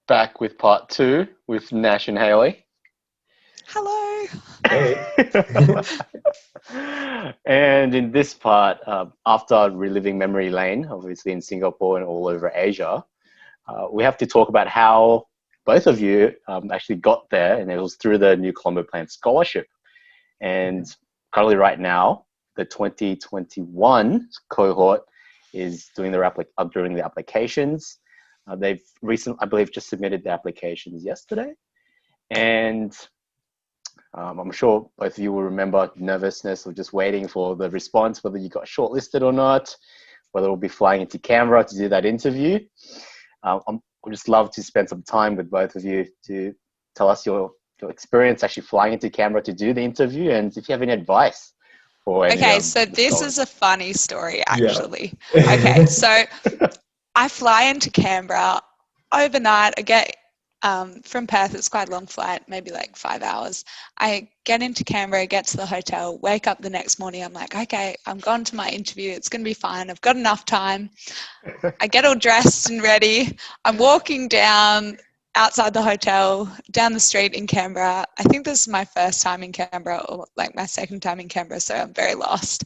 back with part 2 with Nash and Hayley. Hello. Hey. And in this part, after reliving memory lane, obviously in Singapore and all over Asia, we have to talk about how both of you actually got there, and it was through the New Colombo Plan scholarship. And currently right now, the 2021 cohort is doing the applications. They've recently, I believe, just submitted the applications yesterday. And I'm sure both of you will remember nervousness of just waiting for the response, whether you got shortlisted or not, whether we'll be flying into Canberra to do that interview. I would just love to spend some time with both of you to tell us your experience actually flying into Canberra to do the interview, and if you have any advice for any. Okay, so this is a funny story, actually. Yeah. Okay, so I fly into Canberra overnight. I get from Perth, it's quite a long flight, maybe like 5 hours. I get into Canberra, get to the hotel, wake up the next morning. I'm like, okay, I'm going to my interview. It's going to be fine. I've got enough time. I get all dressed and ready. I'm walking down outside the hotel, down the street in Canberra. I think this is my first time in Canberra, or like my second time in Canberra, so I'm very lost.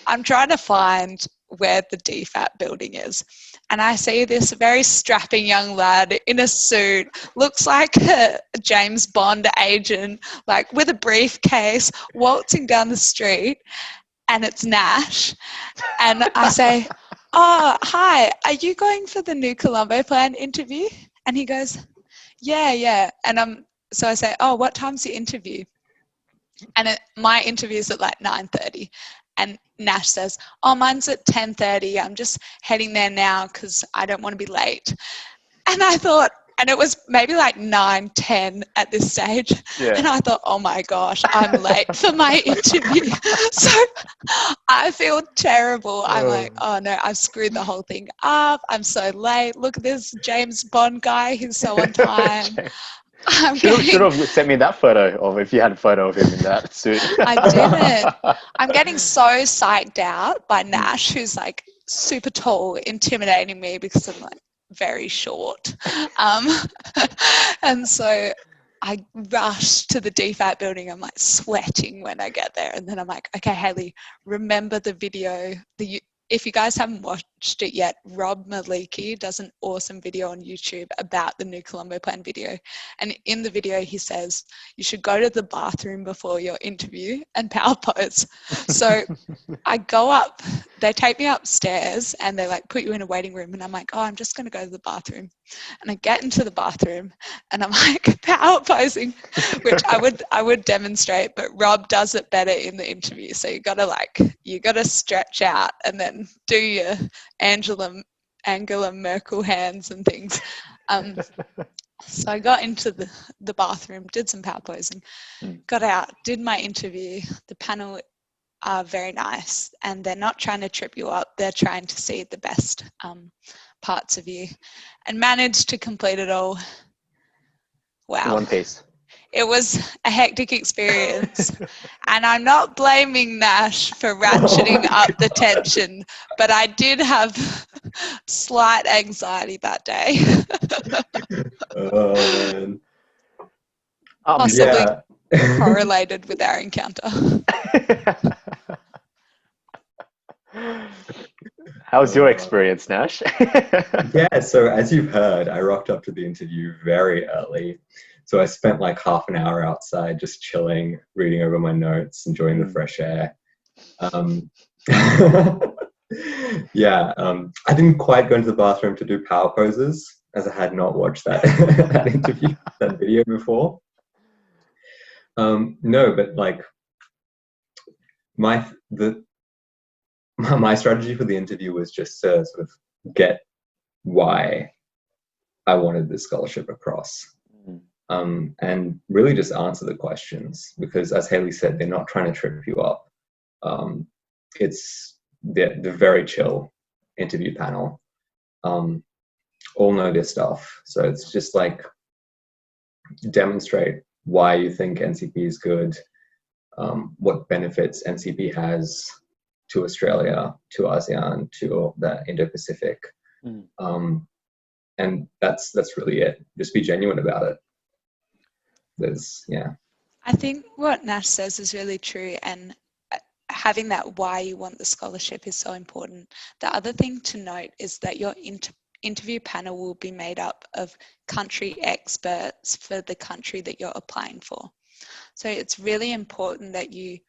I'm trying to find where the DFAT building is. And I see this very strapping young lad in a suit, looks like a James Bond agent, like with a briefcase, waltzing down the street, and it's Nash. And I say, oh, hi, are you going for the New Colombo Plan interview? And he goes, yeah. And so I say, oh, what time's the interview? And my interview's at like 9:30. And Nash says, oh, mine's at 10:30. I'm just heading there now because I don't want to be late. And I thought, and it was maybe like 9:10 at this stage. Yeah. And I thought, oh my gosh, I'm late for my interview. So I feel terrible. I'm like, oh no, I've screwed the whole thing up. I'm so late. Look at this James Bond guy. He's so on time. Should have sent me that photo of if you had a photo of him in that suit. I didn't. I'm getting so psyched out by Nash, who's like super tall, intimidating me because I'm like very short. And so I rush to the DFAT building. I'm like sweating when I get there. And then I'm like, okay, Hayley, remember the video. If you guys haven't watched it yet, Rob Maliki does an awesome video on YouTube about the New Colombo Plan video. And in the video, he says, you should go to the bathroom before your interview and power pose. So I go up, they take me upstairs and they like put you in a waiting room. And I'm like, oh, I'm just going to go to the bathroom. And I get into the bathroom and I'm like power posing, which I would demonstrate, but Rob does it better in the interview. So you got to stretch out and then do your Angela Merkel hands and things. So I got into the bathroom, did some power posing, got out, did my interview. The panel are very nice and they're not trying to trip you up. They're trying to see the best parts of you, and managed to complete it all. Wow. One piece. It was a hectic experience. And I'm not blaming Nash for ratcheting up the tension, but I did have slight anxiety that day. Oh, man. Possibly correlated with our encounter. How's your experience, Nash? Yeah, so as you've heard, I rocked up to the interview very early. So I spent like half an hour outside just chilling, reading over my notes, enjoying the fresh air. I didn't quite go into the bathroom to do power poses, as I had not watched that that video before. No, but like my strategy for the interview was just to sort of get why I wanted this scholarship across. And really just answer the questions, because as Hayley said, they're not trying to trip you up. It's the very chill interview panel. All know their stuff. So it's just like demonstrate why you think NCP is good, what benefits NCP has to Australia, to ASEAN, to the Indo-Pacific. And that's really it. Just be genuine about it. I think what Nash says is really true, and having that why you want the scholarship is so important. The other thing to note is that your interview panel will be made up of country experts for the country that you're applying for. So it's really important that you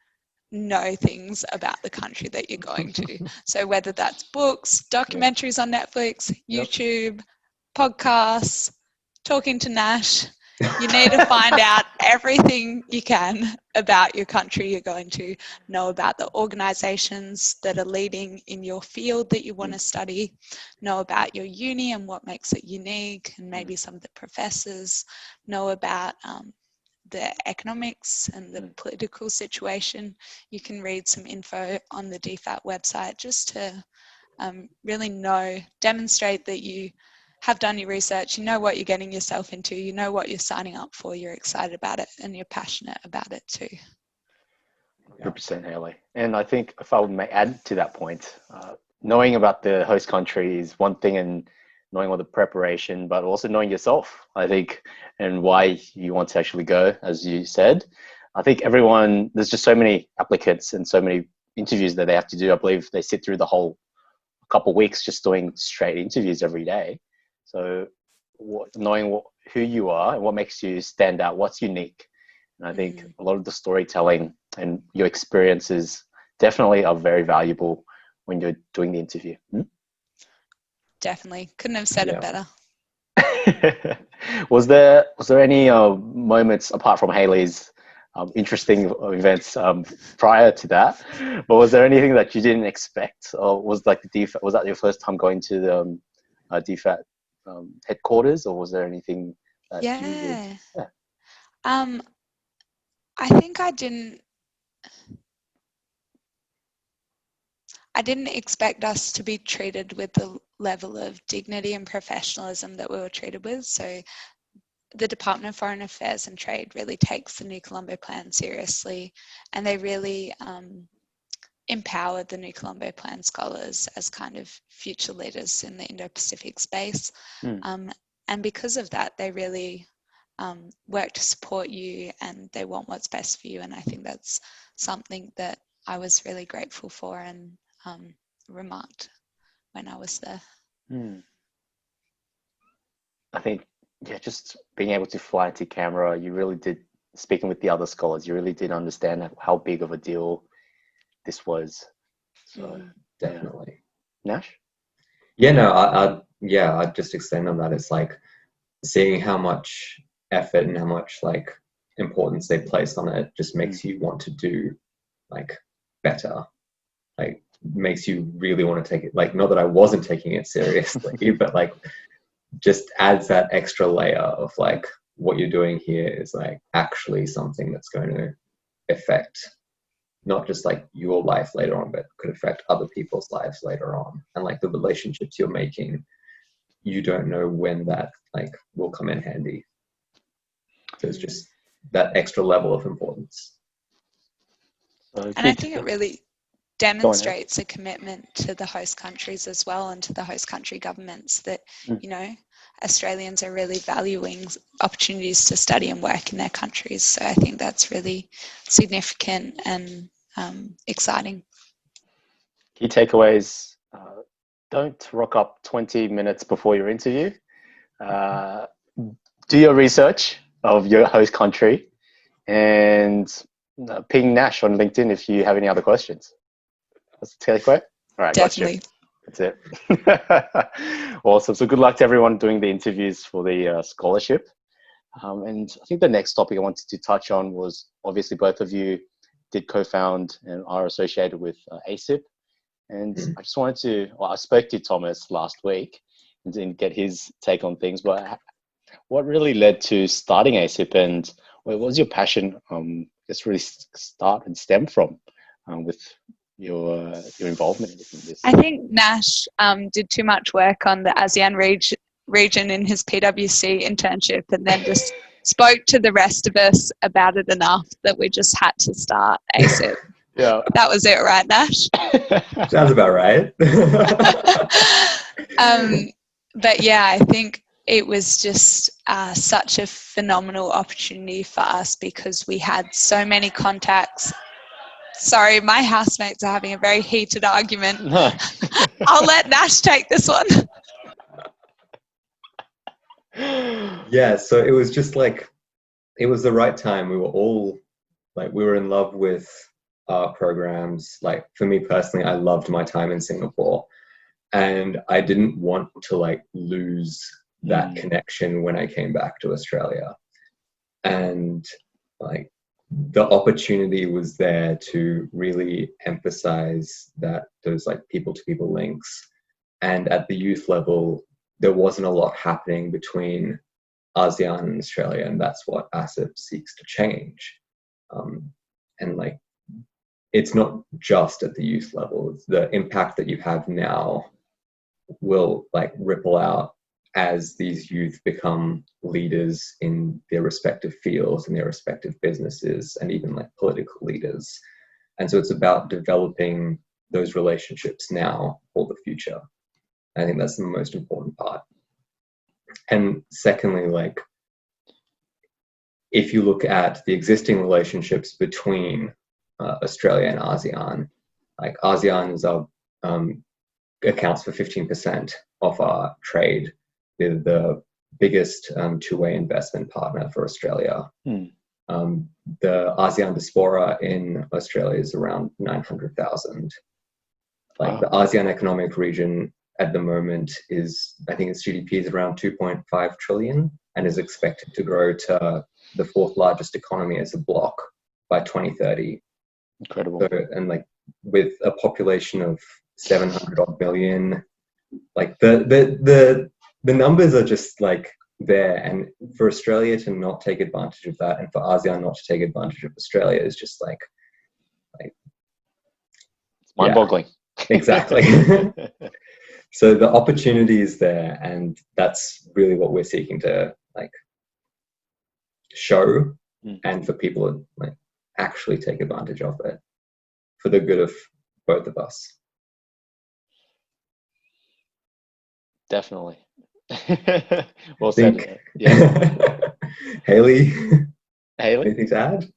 know things about the country that you're going to. So whether that's books, documentaries on Netflix, YouTube, podcasts, talking to Nash, you need to find out everything you can about your country you're going to, know about the organisations that are leading in your field that you want to study, know about your uni and what makes it unique, and maybe some of the professors, know about the economics and the political situation. You can read some info on the DFAT website just to really demonstrate that you have done your research, you know what you're getting yourself into, you know what you're signing up for, you're excited about it, and you're passionate about it too. 100%, Hayley. And I think if I may add to that point, knowing about the host country is one thing, and knowing all the preparation, but also knowing yourself, I think, and why you want to actually go, as you said. I think there's just so many applicants and so many interviews that they have to do. I believe they sit through the whole couple of weeks just doing straight interviews every day. So knowing who you are and what makes you stand out, what's unique. And I think a lot of the storytelling and your experiences definitely are very valuable when you're doing the interview. Definitely. Couldn't have said it better. Was there any moments apart from Hayley's interesting events prior to that, but was there anything that you didn't expect, or was like was that your first time going to the DFAT headquarters, or was there anything that I think I didn't expect us to be treated with the level of dignity and professionalism that we were treated with. So the Department of Foreign Affairs and Trade really takes the New Colombo Plan seriously, and they really empowered the New Colombo Plan scholars as kind of future leaders in the Indo-Pacific space. And because of that, they really work to support you, and they want what's best for you. And I think that's something that I was really grateful for and remarked when I was there. I think, just being able to fly to Canberra, you really did, speaking with the other scholars, you really did understand how big of a deal this was. So definitely. Nash? I'd just extend on that. It's like seeing how much effort and how much like importance they place on it just makes you want to do like better. Like makes you really want to take it. Like, not that I wasn't taking it seriously, but like just adds that extra layer of like what you're doing here is like actually something that's going to affect not just like your life later on, but could affect other people's lives later on. And like the relationships you're making, you don't know when that like will come in handy. So it's just that extra level of importance. And I think it really demonstrates a commitment to the host countries as well, and to the host country governments that, Australians are really valuing opportunities to study and work in their countries. So I think that's really significant and exciting. Key takeaways: don't rock up 20 minutes before your interview. Do your research of your host country, and ping Nash on LinkedIn if you have any other questions. That's the takeaway. All right, definitely. That's it. Awesome. So good luck to everyone doing the interviews for the scholarship. And I think the next topic I wanted to touch on was, obviously both of you did co-found and are associated with ASEAN. And I just wanted to, I spoke to Thomas last week and didn't get his take on things, but what really led to starting ASEAN, and what was your passion, really start and stem from with your involvement in this? I think Nash did too much work on the ASEAN region in his PwC internship, and then just spoke to the rest of us about it enough that we just had to start ASEAN. Yeah, that was it, right, Nash? Sounds about right. But yeah, I think it was just such a phenomenal opportunity for us because we had so many contacts. Sorry, my housemates are having a very heated argument. No. I'll let Nash take this one. Yeah, so it was just like, it was the right time. We were all like, we were in love with art programs. Like for me personally, I loved my time in Singapore, and I didn't want to like lose that connection when I came back to Australia. And like the opportunity was there to really emphasize that those like people to people links. And at the youth level, there wasn't a lot happening between ASEAN and Australia, and that's what ASIP seeks to change. And like, it's not just at the youth level. It's the impact that you have now will like ripple out as these youth become leaders in their respective fields and their respective businesses, and even like political leaders. And so it's about developing those relationships now for the future. I think that's the most important part. And secondly, like, if you look at the existing relationships between Australia and ASEAN, like ASEAN is our, accounts for 15% of our trade. They're the biggest two-way investment partner for Australia. The ASEAN diaspora in Australia is around 900,000. Like the ASEAN economic region at the moment is, I think its GDP is around 2.5 trillion and is expected to grow to the fourth largest economy as a bloc by 2030. Incredible. So, and like with a population of 700 odd million, like the numbers are just like there. And for Australia to not take advantage of that, and for ASEAN not to take advantage of Australia, is just like it's mind-boggling. Yeah, exactly. So the opportunity is there, and that's really what we're seeking to like show, and for people to like actually take advantage of it for the good of both of us. Definitely. Well said. Yeah. Hayley, Hayley? anything to add?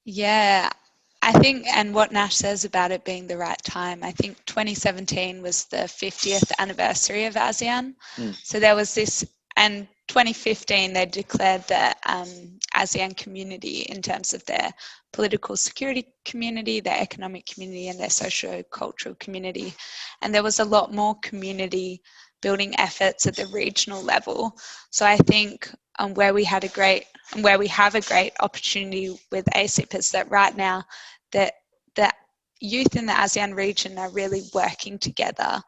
Yeah, I think, and what Nash says about it being the right time, I think 2017 was the 50th anniversary of ASEAN. So there was this, and 2015 they declared the ASEAN community in terms of their political security community, their economic community, and their socio-cultural community. And there was a lot more community building efforts at the regional level. So I think where we have a great opportunity with ASIP is that right now that the youth in the ASEAN region are really working together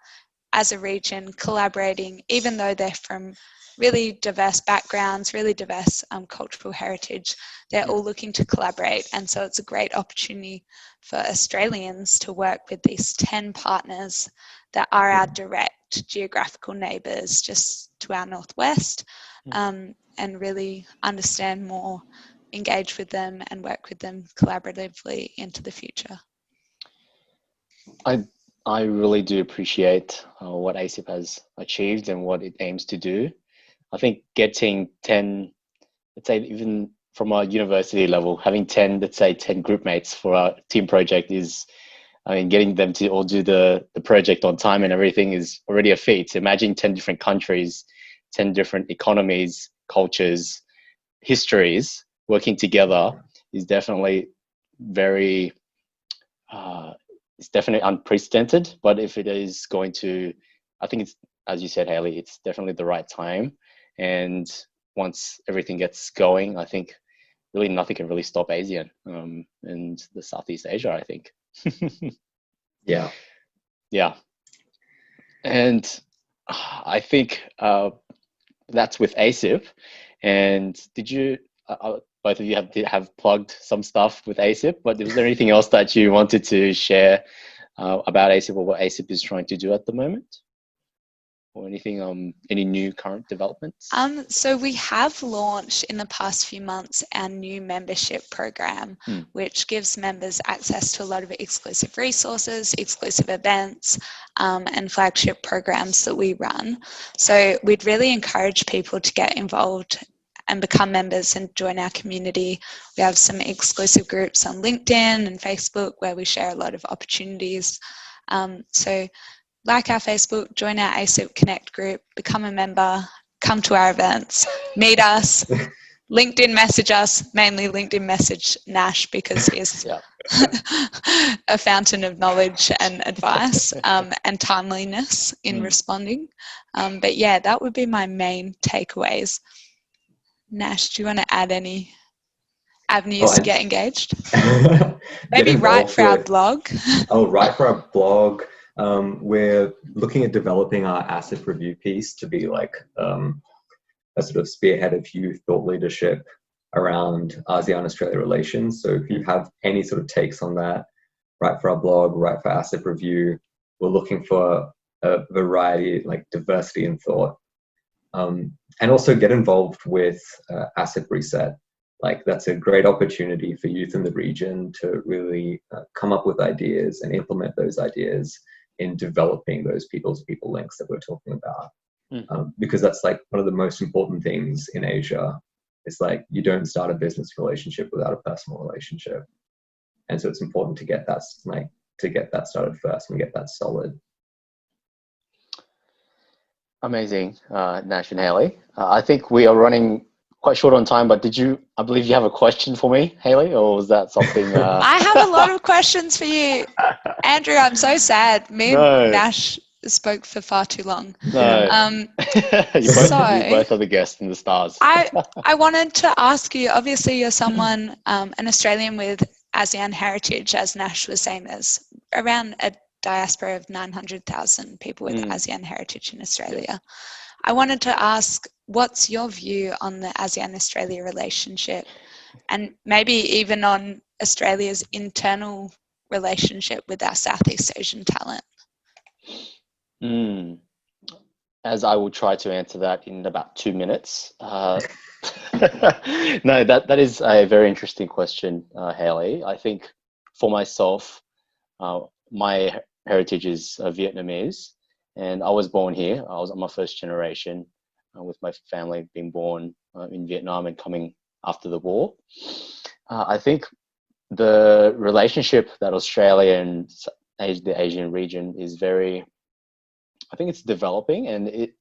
as a region, collaborating, even though they're from really diverse backgrounds, really diverse cultural heritage, they're all looking to collaborate. And so it's a great opportunity for Australians to work with these 10 partners that are our direct geographical neighbours just to our northwest, and really understand more, engage with them and work with them collaboratively into the future. I really do appreciate what ASIP has achieved and what it aims to do. I think getting 10, let's say even from our university level, having 10, let's say 10 group mates for our team project is, I mean, getting them to all do the project on time and everything is already a feat. Imagine 10 different countries, 10 different economies, cultures, histories working together is definitely very, it's definitely unprecedented. But if it is going to, I think it's, as you said, Hayley, it's definitely the right time. And once everything gets going, I think really nothing can really stop ASEAN and the Southeast Asia, I think. Yeah. And I think that's with ASIP. And did you, both of you have plugged some stuff with ASIP, but was there anything else that you wanted to share about ASIP or what ASIP is trying to do at the moment? or anything, any new current developments? So we have launched in the past few months our new membership program, which gives members access to a lot of exclusive resources, exclusive events, and flagship programs that we run. So we'd really encourage people to get involved and become members and join our community. We have some exclusive groups on LinkedIn and Facebook where we share a lot of opportunities. So like our Facebook, join our ASEAN Connect group, become a member, come to our events, meet us, LinkedIn message us, mainly LinkedIn message Nash because he's a fountain of knowledge and advice and timeliness in responding. But yeah, that would be my main takeaways. Nash, do you want to add any avenues to get engaged? Maybe write for our blog. Write for our blog. We're looking at developing our asset review piece to be like a sort of spearhead of youth thought leadership around ASEAN-Australia relations. So if you have any sort of takes on that, write for our blog, write for asset review. We're looking for a variety, like diversity in thought. And also get involved with Asset Reset. Like that's a great opportunity for youth in the region to really come up with ideas and implement those ideas in developing those people-to-people links that we're talking about. Because that's like one of the most important things in Asia. It's like you don't start a business relationship without a personal relationship. And so it's important to get that started first and get that solid. Amazing, Nash and Hayley. I think we are running quite short on time, but I believe you have a question for me, Hayley, or was that something? I have a lot of questions for you. Andrew, I'm so sad. Me and Nash spoke for far too long. No. You both are the guests and the stars. I wanted to ask you, obviously you're someone, an Australian with ASEAN heritage, as Nash was saying, there's around a diaspora of 900,000 people with ASEAN heritage in Australia. I wanted to ask, what's your view on the ASEAN-Australia relationship and maybe even on Australia's internal relationship with our Southeast Asian talent? As I will try to answer that in about 2 minutes. No, that is a very interesting question, Hayley. I think for myself, my heritage is Vietnamese, and I was born here. I'm a first generation with my family being born in Vietnam and coming after the war. I think the relationship that Australia and the Asian region is I think it's developing, and it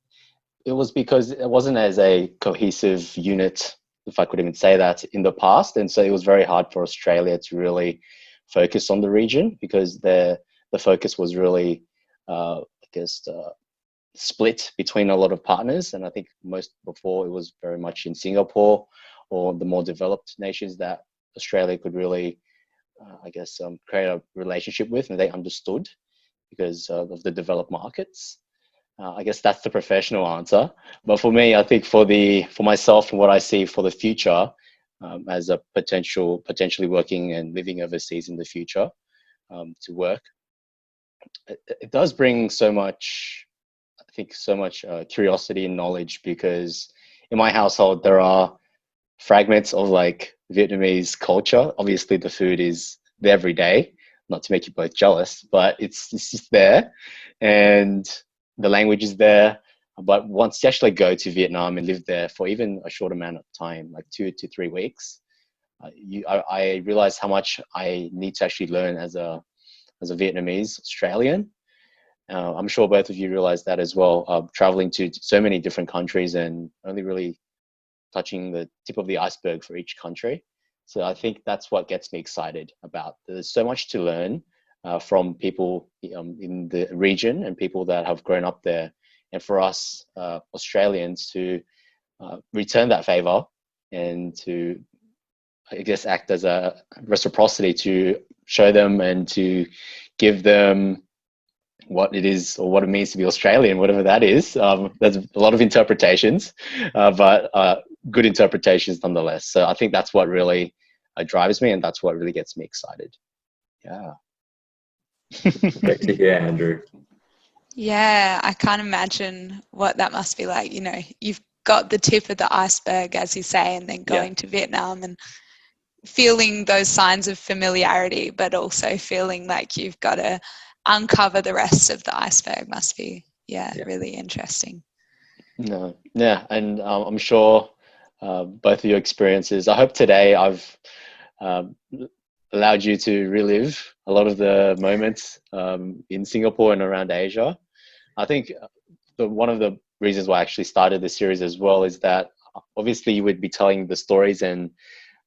was because it wasn't as a cohesive unit, if I could even say that, in the past. And so it was very hard for Australia to really focus on the region because the focus was really, split between a lot of partners. And I think before it was very much in Singapore or the more developed nations that Australia could really, create a relationship with, and they understood because of the developed markets. I guess that's the professional answer. But for me, I think for myself and what I see for the future, as a potentially working and living overseas in the future to work, it does bring so much curiosity and knowledge, because in my household there are fragments of like Vietnamese culture. Obviously the food is there every day, not to make you both jealous, but it's just there, and the language is there. But once you actually go to Vietnam and live there for even a short amount of time, like 2 to 3 weeks, I realized how much I need to actually learn as a Vietnamese Australian. I'm sure both of you realize that as well, traveling to so many different countries and only really touching the tip of the iceberg for each country. So I think that's what gets me excited about. There's so much to learn from people in the region and people that have grown up there. And for us Australians to return that favor and to, I guess, act as a reciprocity to show them and to give them what it is or what it means to be Australian, whatever that is. There's a lot of interpretations, but good interpretations nonetheless. So I think that's what really drives me, and that's what really gets me excited. Yeah. Great to hear, Andrew. Yeah, I can't imagine what that must be like. You know, you've got the tip of the iceberg, as you say, and then going to Vietnam and feeling those signs of familiarity, but also feeling like you've got to uncover the rest of the iceberg must be, really interesting. No, yeah, and I'm sure both of your experiences. I hope today I've um, allowed you to relive a lot of the moments in Singapore and around Asia. I think one of the reasons why I actually started this series as well is that obviously you would be telling the stories and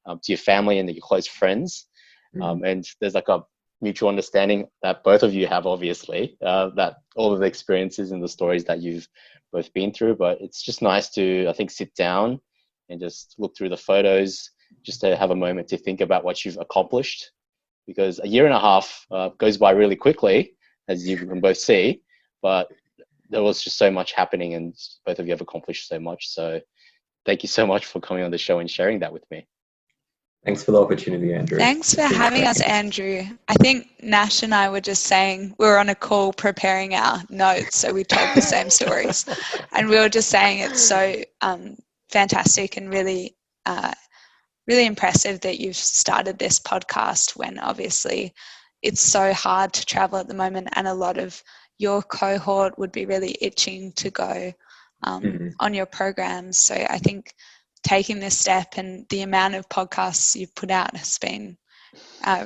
to your family and your close friends, and there's like a mutual understanding that both of you have, obviously, that all of the experiences and the stories that you've both been through. But it's just nice to, I think, sit down and just look through the photos, just to have a moment to think about what you've accomplished, because a year and a half goes by really quickly, as you can both see, but there was just so much happening and both of you have accomplished so much. So thank you so much for coming on the show and sharing that with me. Thanks for the opportunity, Andrew. Thanks for having us, Andrew. I think Nash and I were just saying, we were on a call preparing our notes, so we told the same stories. And we were just saying it's so fantastic and really, really impressive that you've started this podcast when obviously it's so hard to travel at the moment, and a lot of your cohort would be really itching to go on your programs. So I think taking this step and the amount of podcasts you've put out has been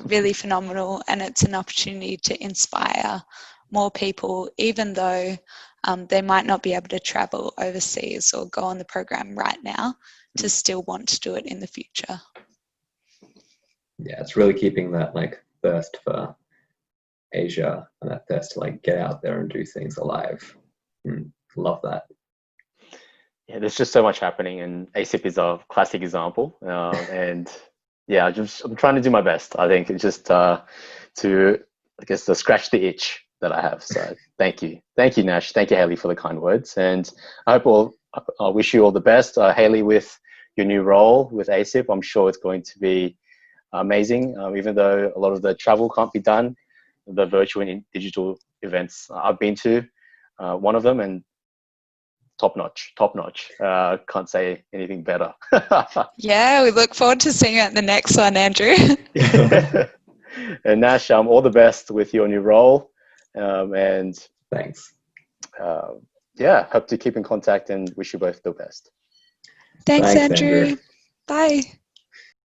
really phenomenal, and it's an opportunity to inspire more people, even though they might not be able to travel overseas or go on the program right now, to still want to do it in the future. Yeah, it's really keeping that like thirst for Asia and that thirst to like get out there and do things alive. Love that. Yeah, there's just so much happening, and ASIP is a classic example. And yeah, I'm trying to do my best. I think it's just to, I guess, to scratch the itch that I have. So thank you, Nash, thank you, Hayley, for the kind words, and I wish you all the best, Hayley, with your new role with ASIP. I'm sure it's going to be amazing. Even though a lot of the travel can't be done, the virtual and digital events I've been to, one of them, and top notch. Can't say anything better. Yeah, we look forward to seeing you at the next one, Andrew. And Nash, all the best with your new role. And thanks. Hope to keep in contact and wish you both the best. Thanks, Andrew. Bye.